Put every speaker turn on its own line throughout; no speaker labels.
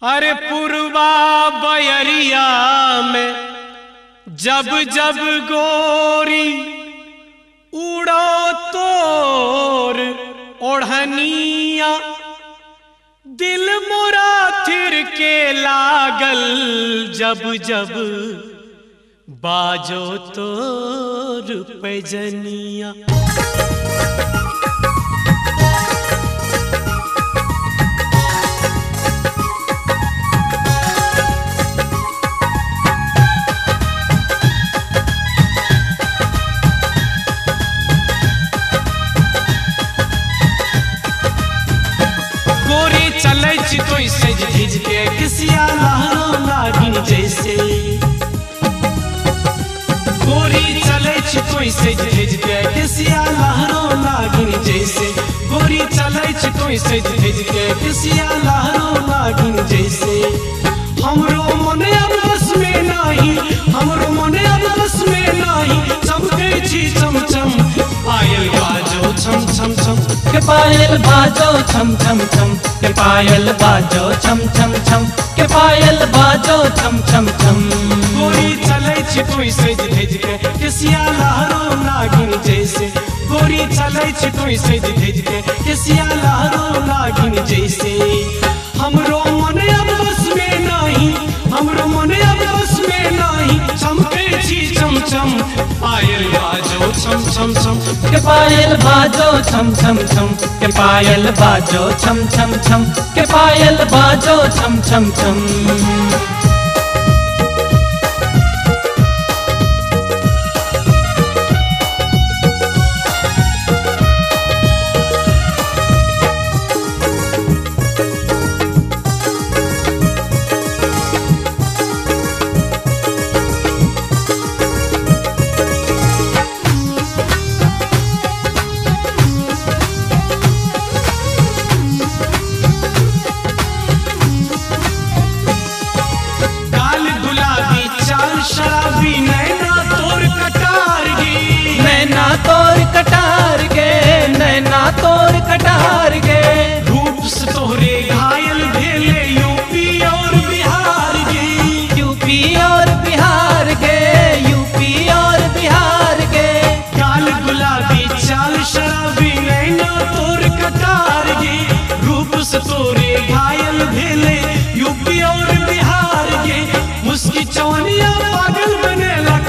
अरे पुरवा बयरिया में जब जब गोरी उड़ो तोर ओढ़निया, दिल मोरा थिर के लागल जब जब बाजो तोर पैजनिया। चले कोई सज धज के किसिया लहरों लागिन जैसे, गोरी चले कोई सज धज के किसिया लहरों लागिन जैसे, गोरी चले कोई सज धज के किसिया लहरों लागिन जैसे। हमरो मन अब बस में नहीं, हमरो मन अब बस में नहीं, चमके छी चमचम पायल बाजो छम छम छम
के पायल बाजो छम छम छम, के पायल बाजो छम छम छम, के पायल बाजो छम छम छम।
गोरी चले कोई सज धज के किसिया लहरों लागिन जैसे, गोरी चले कोई सज धज के किसिया लहरों लागिन जैसे। हमरो मन अब बस में नहीं, हमरो मन अब बस में नहीं, चमके छी चमचम पायल बाजो छम छम छम,
के पायल बाजो छम छम छम, के पायल बाजो छम छम छम, के पायल बाजो छम छम छम।
शराबी नैना तोर कटार गे,
नैना तोर कटार गे, नैना तोर कटार गे।
रूप से तोहरे घायल भेले यूपी और बिहार गे,
यूपी और बिहार गे, यूपी और बिहार गे।
काल गुलाबी चाल शराबी नैना तोर कटार गे, रूप से तोरे घायल भेले यूपी और बिहार गे। मुस्की चवनिया पागल बनेलक,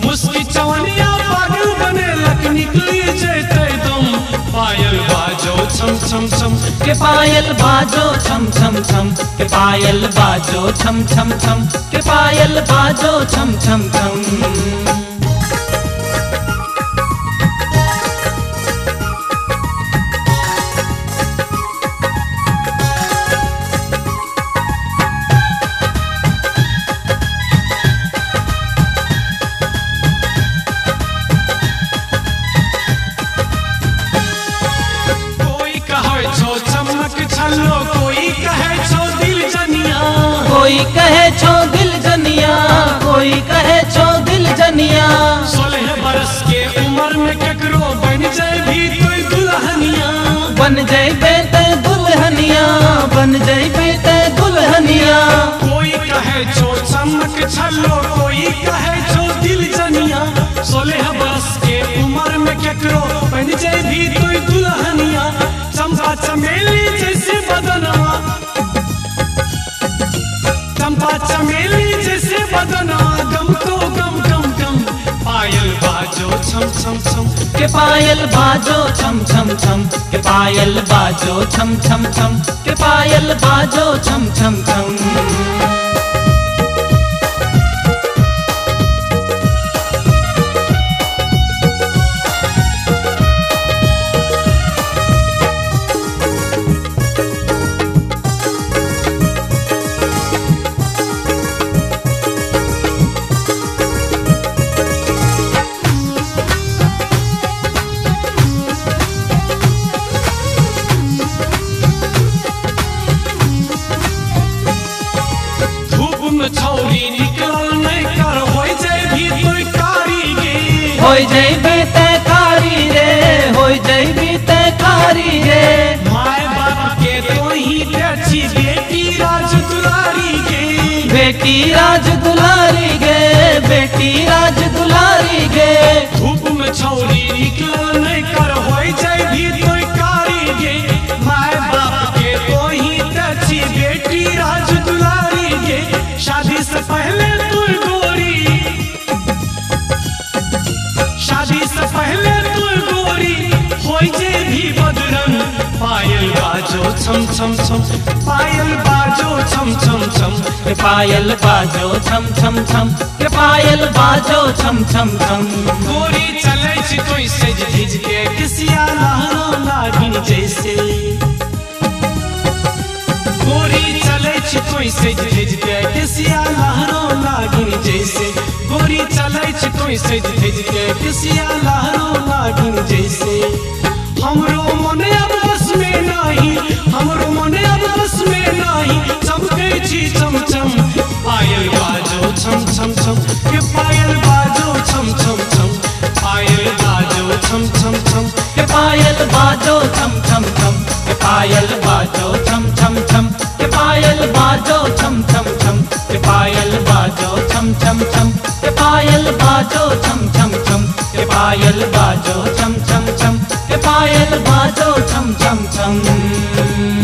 मुस्की चवनिया पागल बनेलक, निकली जैते दम पायल बाजो छम छम छम,
के पायल बाजो छम छम छम, के पायल बाजो छम छम छम, के पायल बाजो छम छम छम।
छलो कोई कहे छो दिल जनिया,
कोई कहे छो दिल जनिया, कोई कहे छो दिल जनिया।
16 बरस के उम्र में केकरो बन जाए भी कोई दुल्हनिया,
बन जाए ते दुल्हनिया, बन जाए ते दुल्हनिया।
कोई कहे छो चमक छलो कोई कहे छो दिल जनिया, 16 बरस के उम्र में केकरो बन जाए भी कोई दुल्हनिया। चंपा चमेली जैसे बदनवा, चंपा चमेली जैसे बदनवा, गम को गम गम गम पायल बाजो छम छम छम,
के पायल बाजो छम छम छम, के पायल बाजो छम छम छम, के पायल बाजो छम छम छम।
छौरी निकल नहीं कर हो जाए भी कोई कारी गे,
हो जाए भी ते कारी रे, हो जाए भी ते कारी रे।
माय बाप के तो ही छी बेटी राज दुलारी गे,
बेटी राज दुलारी गे, बेटी राज दुलारी गे।
धूप में छौरी निकलो नहीं कर होई जाए भी तोय कारी गे, माय बाप के तो ही छी बेटी राज दुलारी गे। शादी से पहले तू गोरी, शादी से पहले तू गोरी होई जे भी बदरंग। पायल बाजो छम छम छम, पायल बाजो छम छम छम,
के पायल बाजो छम छम छम, के पायल बाजो छम छम छम।
गोरी चले छी कोई सज धिज के किसिया लहरो नागिन जैसे, गोरी चले छी कोई सज धिज के किसिया लहरो नागिन जैसे, गोरी चले छी कोई सज धिज के किसिया लहरो नागिन जैसे। हमरो मन अब बस में नहीं, हमरो मन अब बस में नहीं, चमके छी चम चम। पायल बाजो छम छम छम, के पायल बाजो छम छम छम, पायल बाजो छम छम छम,
के पायल बाजो छम छम छम, के पायल बाजो छम छम छम, के पायल बाजो छम छम छम, के पायल बाजो छम छम छम, के पायल बाजो छम छम छम, के पायल बाजो छम छम छम, के पायल बाजो छम छम छम।